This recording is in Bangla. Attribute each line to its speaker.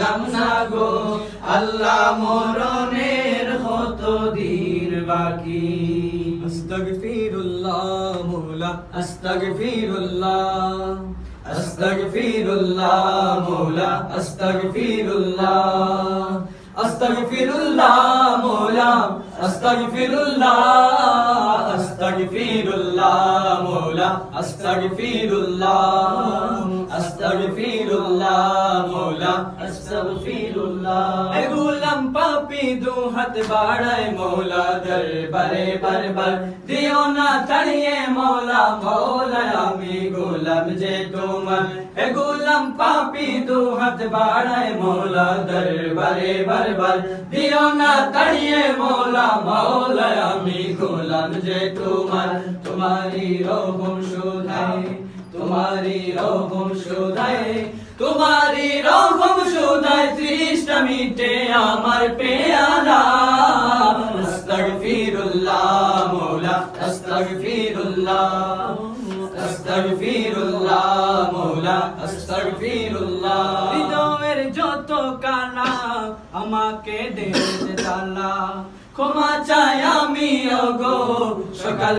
Speaker 1: পেলাম না গো আল্লাহ মরণের কত দিন বাকি
Speaker 2: আস্তাগফিরুল্লাহ মওলা আস্তাগফিরুল্লাহ আস্তাগফিরুল্লাহ মওলা আস্তাগফিরুল্লাহ আস্তাগফিরুল্লাহ মওলা আস্তাগফিরুল্লাহ আস্তাগফিরুল্লাহ মওলা আস্তাগফিরুল্লাহ আস্তাগফিরুল্লাহ মওলা আস্তাগফিরুল্লাহ এ গোলাম পাপী দু হাত বাড়ায় মওলা দরবারে বারবার দিও না তাড়িয়ে মওলা মওলা আমি গোলাম যে তোমার এ গোলাম পাপী দু হাত বাড়ায় মওলা দরবারে বারবার দিও না তাড়িয়ে মওলা মওলা আমি গোলাম যে তোমার তোমারি রহম শুধায় তোমারি রহম শুধায় তোমারি রহম শুধায় তৃষ্ণা মিটে আমার পেয়ালা আস্তাগফিরুল্লাহ মওলা আস্তাগফিরুল্লাহ আস্তাগফিরুল্লাহ মওলা আস্তাগফিরুল্লাহ হৃদয়ের যত কানা আমাকে দে জালা ক্ষমা চাই আমি ওগো সকাল